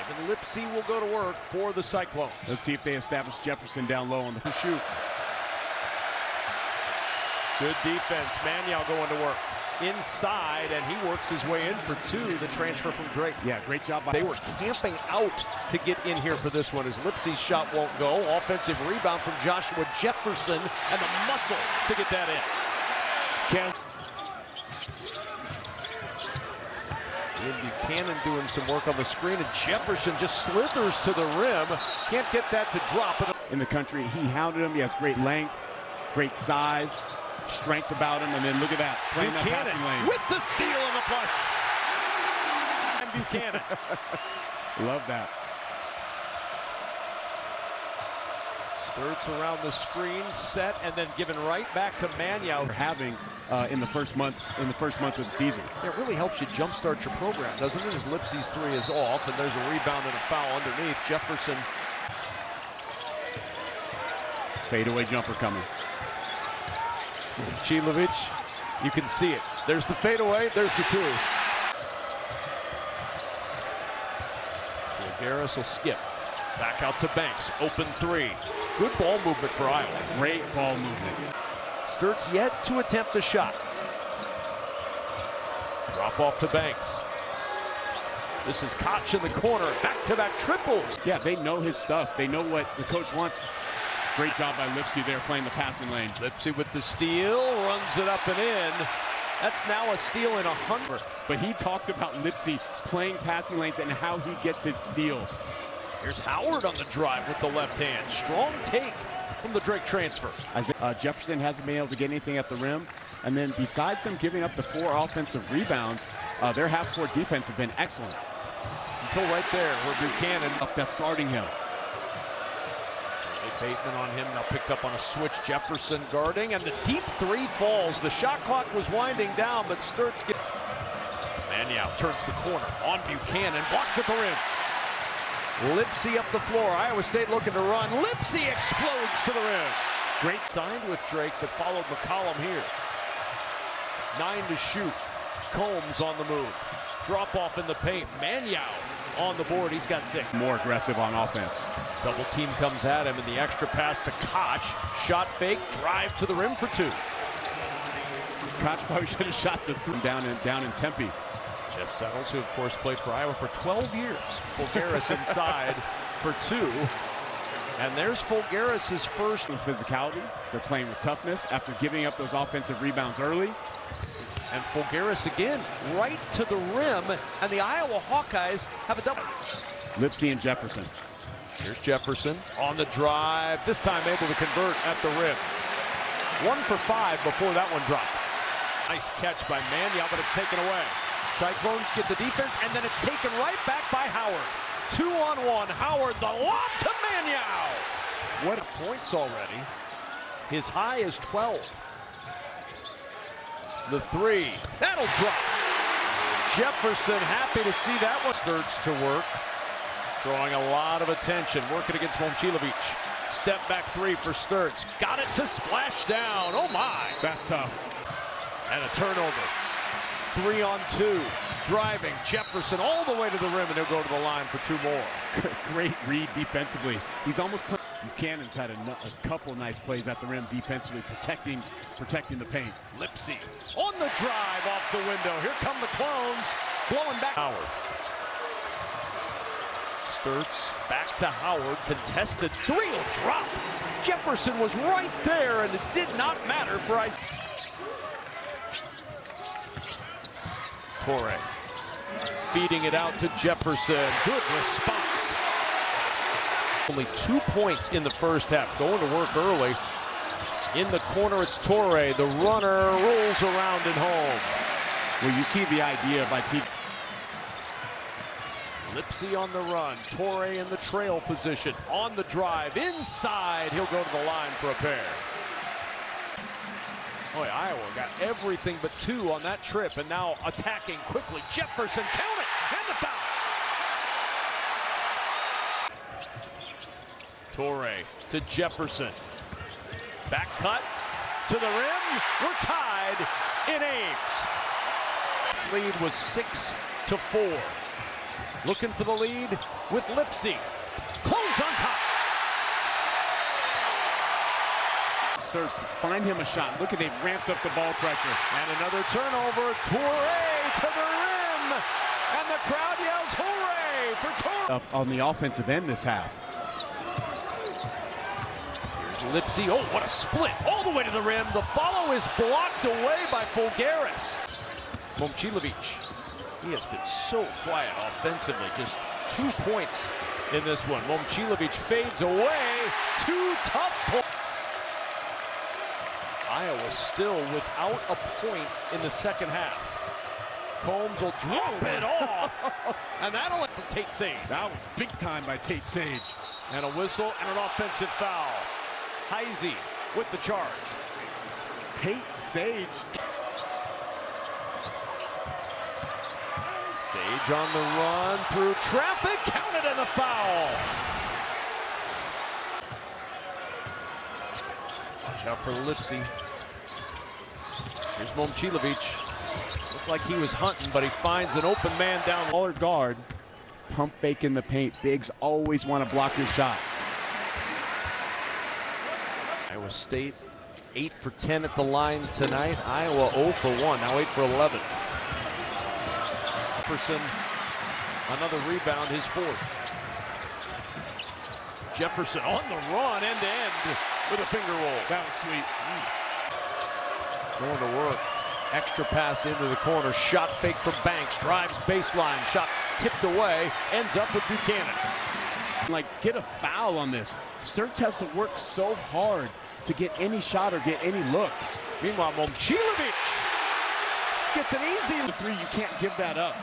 and Lipsy will go to work for the Cyclones. Let's see if they establish Jefferson down low on the shoot. Good defense. Maniaw going to work inside, and he works his way in for two, the transfer from Drake. Yeah, great job. They were camping out to get in here for this one as Lipsy's shot won't go. Offensive rebound from Joshua Jefferson, and the muscle to get that in. Buchanan doing some work on the screen, and Jefferson just slithers to the rim. Can't get that to drop. In the country, he hounded him. He has great length, great size, strength about him, and then look at that, playing that passing lane. With the steal and the flush. And Buchanan. Love that. Sturts around the screen, set, and then given right back to Maniaw. Having in the first month of the season. It really helps you jumpstart your program, doesn't it? As Lipsy's three is off, and there's a rebound and a foul underneath. Jefferson. Fadeaway jumper coming. Chilovic, you can see it. There's the fadeaway, there's the two. Fulgaris will skip. Back out to Banks, open three. Good ball movement for Iowa. Great ball movement. Sturts yet to attempt a shot. Drop off to Banks. This is Koch in the corner, back-to-back triples. Yeah, they know his stuff. They know what the coach wants. Great job by Lipsy there playing the passing lane. Lipsy with the steal, runs it up and in. That's now a steal in 100. But he talked about Lipsy playing passing lanes and how he gets his steals. Here's Howard on the drive with the left hand. Strong take from the Drake transfer. Jefferson hasn't been able to get anything at the rim. And then besides them giving up the 4 offensive rebounds, their half-court defense have been excellent. Until right there where Buchanan that's guarding him. Bateman on him, now picked up on a switch. Jefferson guarding, and the deep three falls. The shot clock was winding down, but Sturts gets... Maniaw turns the corner on Buchanan, blocked at the rim. Lipsy up the floor. Iowa State looking to run. Lipsy explodes to the rim. Great signed with Drake, but followed McCollum here. 9 to shoot. Combs on the move. Drop off in the paint. Maniaw on the board. He's got 6. More aggressive on offense. Double team comes at him, and the extra pass to Koch. Shot fake, drive to the rim for 2. Koch probably should have shot the 3 down in Tempe. Jess Settles, who of course played for Iowa for 12 years. Fulgaris inside for 2. And there's Fulgaris' first. Physicality. They're playing with toughness after giving up those offensive rebounds early. And Fulgaris again, right to the rim, and the Iowa Hawkeyes have a double. Lipsy and Jefferson. Here's Jefferson on the drive, this time able to convert at the rim. 1 for 5 before that one dropped. Nice catch by Maniaw, but it's taken away. Cyclones get the defense, and then it's taken right back by Howard. 2-on-1, Howard, the lob to Maniaw. What points already. His high is 12. The 3, that'll drop. Jefferson happy to see that one. Sturts to work, drawing a lot of attention, working against Momcilovic. Step back 3 for Sturts. Got it to splash down, oh my. That's tough. And a turnover. 3-on-2, driving, Jefferson all the way to the rim, and he'll go to the line for 2 more. Great read defensively. He's almost put. Buchanan's had a couple nice plays at the rim defensively, protecting the paint. Lipsy on the drive off the window. Here come the Clones, blowing back. Howard. Sturts back to Howard, contested 3 will drop. Jefferson was right there, and it did not matter for Ice. Torre feeding it out to Jefferson. Good response. Only 2 points in the first half. Going to work early. In the corner, it's Torre. The runner rolls around and home. Well, you see the idea by T. Lipsy on the run. Torre in the trail position. On the drive. Inside. He'll go to the line for a pair. Boy, Iowa got everything but 2 on that trip, and now attacking quickly. Jefferson, count it, and the foul. Torre to Jefferson. Back cut to the rim. We're tied in Ames. This lead was 6-4. looking for the lead with Lipsy. Clones on top. Starts to find him a shot. Look at, they've ramped up the ball pressure. And another turnover. Toure to the rim. And the crowd yells hooray for Toure. On the offensive end this half. Here's Lipsy. Oh, what a split. All the way to the rim. The follow is blocked away by Fulgaris. Momcilovic. He has been so quiet offensively. Just 2 points in this one. Momcilovic fades away. 2 tough points. Iowa still without a point in the second half. Combs will drop it off. And that'll let from Tate Sage. That was big time by Tate Sage. And a whistle and an offensive foul. Heisey with the charge. Tate Sage. Sage on the run through traffic. Counted and a foul. Watch out for Lipsy. Here's Momcilovic. Looked like he was hunting, but he finds an open man down. Smaller guard, pump fake in the paint. Bigs always want to block your shot. Iowa State 8 for 10 at the line tonight. Iowa 0 for 1, now 8 for 11. Jefferson, another rebound, his 4th. Jefferson on the run, end to end with a finger roll. That was sweet. Going to work. Extra pass into the corner. Shot fake from Banks. Drives baseline. Shot tipped away. Ends up with Buchanan. Like, get a foul on this. Sturts has to work so hard to get any shot or get any look. Meanwhile, Momcilovic gets an easy 3. You can't give that up.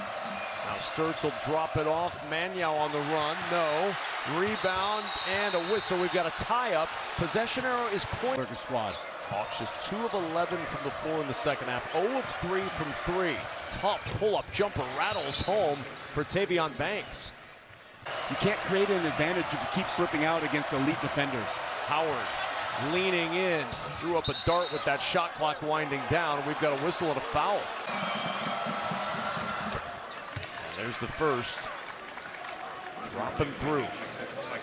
Now Sturts will drop it off. Maniau on the run. No. Rebound and a whistle. We've got a tie-up. Possession arrow is point. Burger squad. Hawks just 2 of 11 from the floor in the second half. 0 of 3 from 3. Tough pull-up jumper rattles home for Tavion Banks. You can't create an advantage if you keep slipping out against elite defenders. Howard leaning in. Threw up a dart with that shot clock winding down. We've got a whistle and a foul. And there's the first. Dropping through.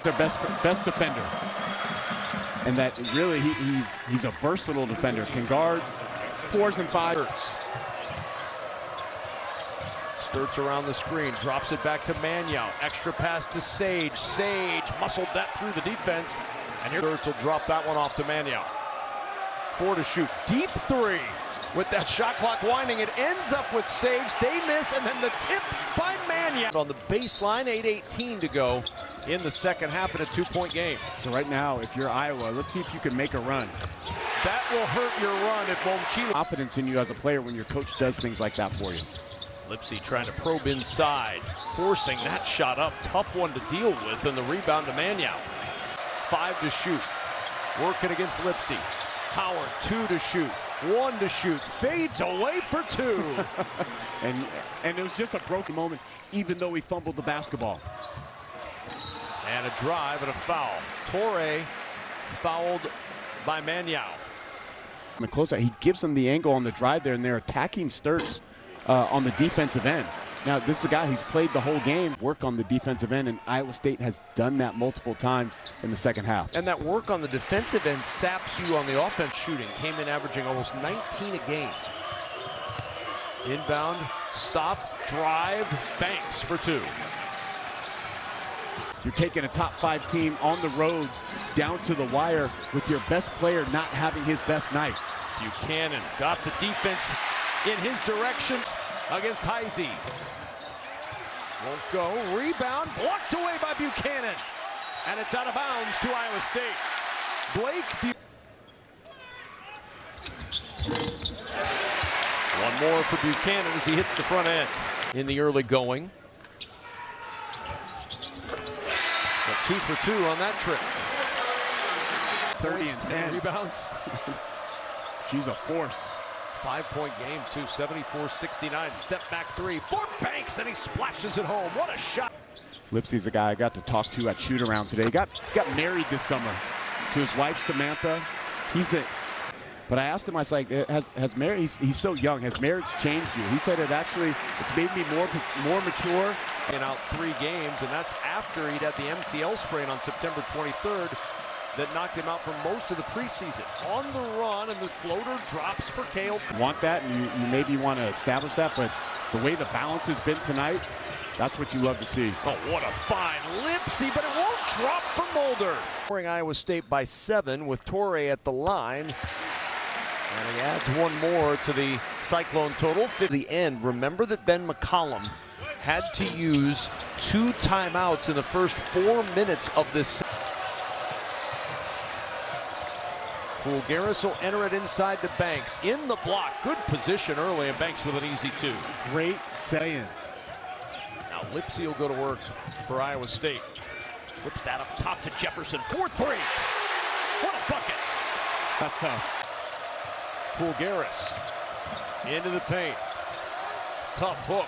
Their best defender. And that really, he's a versatile defender. Can guard 4s and 5s. Sturts around the screen, drops it back to Maniau. Extra pass to Sage. Sage muscled that through the defense. And here Sturts will drop that one off to Maniau. 4 to shoot. Deep 3. With that shot clock winding, it ends up with Sage. They miss, and then the tip by Maniau. On the baseline, 8:18 to go in the second half in a 2-point game. So right now, if you're Iowa, let's see if you can make a run. That will hurt your run if Momcilovic. Confidence in you as a player when your coach does things like that for you. Lipsy trying to probe inside, forcing that shot up. Tough one to deal with, and the rebound to Maniau. 5 to shoot. Working against Lipsy. Howard, 2 to shoot. 1 to shoot. Fades away for 2. and it was just a broken moment, even though he fumbled the basketball. And a drive and a foul. Toure fouled by Maniau. On the closeout, he gives them the angle on the drive there, and they're attacking Sturts on the defensive end. Now, this is a guy who's played the whole game, work on the defensive end, and Iowa State has done that multiple times in the second half. And that work on the defensive end saps you on the offense shooting. Came in averaging almost 19 a game. Inbound, stop, drive, Banks for 2. You're taking a top 5 team on the road down to the wire with your best player not having his best night. Buchanan got the defense in his direction against Heisey. Won't go. Rebound blocked away by Buchanan. And it's out of bounds to Iowa State. Blake. One more for Buchanan as he hits the front end in the early going. Got 2 for 2 on that trip. 30 and 10 rebounds. She's a force. 5-point game, too. 74-69. Step back 3 for Banks, and he splashes it home. What a shot. Lipsy's a guy I got to talk to at shoot-around today. He got married this summer to his wife, Samantha. He's the But I asked him, I was like, has marriage, he's so young, has marriage changed you? He said it's made me more mature. And out 3 games, and that's after he'd had the MCL sprain on September 23rd that knocked him out for most of the preseason. On the run, and the floater drops for Kale. Want that, and you maybe want to establish that, but the way the balance has been tonight, that's what you love to see. Oh, what a fine Lipsy, but it won't drop for Mulder. Scoring Iowa State by 7 with Torrey at the line. And he adds one more to the Cyclone total. The end. Remember that Ben McCollum had to use 2 timeouts in the first 4 minutes of this. Fulgaris will enter it inside to Banks. In the block. Good position early, and Banks with an easy 2. Great saying. Now Lipsy will go to work for Iowa State. Whips that up top to Jefferson. 4-3. What a bucket. That's tough. Fulgaris into the paint. Tough hook.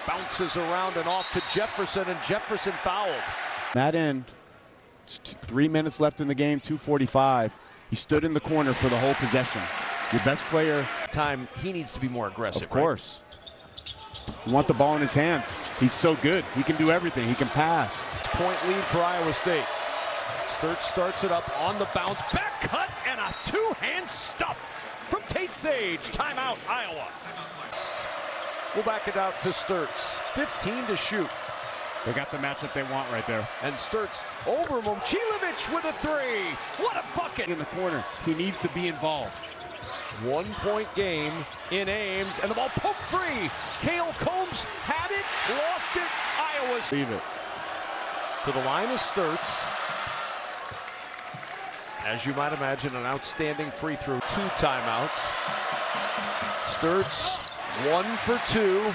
Bounces around and off to Jefferson, and Jefferson fouled. That end, 3 minutes left in the game, 2:45. He stood in the corner for the whole possession. Your best player. Time, he needs to be more aggressive. Of course. Right? You want the ball in his hands. He's so good. He can do everything. He can pass. Point lead for Iowa State. Sturtz starts it up on the bounce. Back cut and a 2-hand stuff from Tate Sage. Timeout, Iowa. We'll back it out to Sturtz. 15 to shoot. They got the matchup they want right there. And Sturtz over Momcilovic with a 3. What a bucket. In the corner. He needs to be involved. 1-point game in Ames, and the ball poked free. Cale Combs had it, lost it. Iowa's leave it. To the line of Sturtz. As you might imagine, an outstanding free throw. 2 timeouts. Sturtz 1 for 2.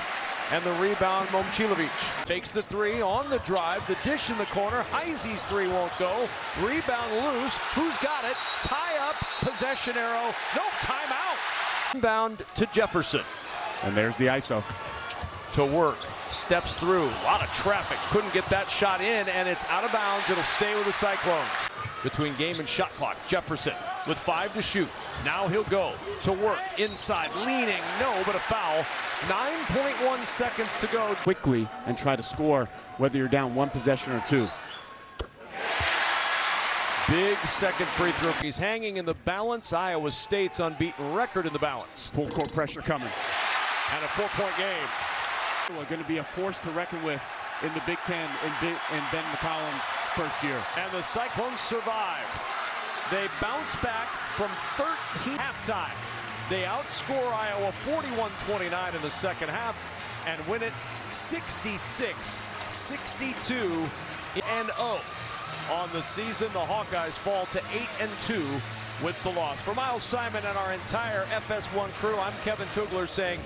And the rebound, Momcilovic. Fakes the 3 on the drive. The dish in the corner. Heisey's 3 won't go. Rebound loose. Who's got it? Tie up. Possession arrow. No timeout. Rebound to Jefferson. And there's the ISO. To work. Steps through. A lot of traffic. Couldn't get that shot in, and it's out of bounds. It'll stay with the Cyclones. Between game and shot clock, Jefferson with 5 to shoot. Now he'll go to work inside, leaning, no, but a foul. 9.1 seconds to go. Quickly and try to score, whether you're down 1 possession or 2. Big second free throw. He's hanging in the balance. Iowa State's unbeaten record in the balance. Full court pressure coming. And a 4-point game. We're going to be a force to reckon with in the Big Ten in Ben McCollum's first year. And the Cyclones survive. They bounce back from 13 halftime. They outscore Iowa 41-29 in the second half and win it 66-62 and 0. On the season, the Hawkeyes fall to 8-2 with the loss. For Miles Simon and our entire FS1 crew, I'm Kevin Kugler saying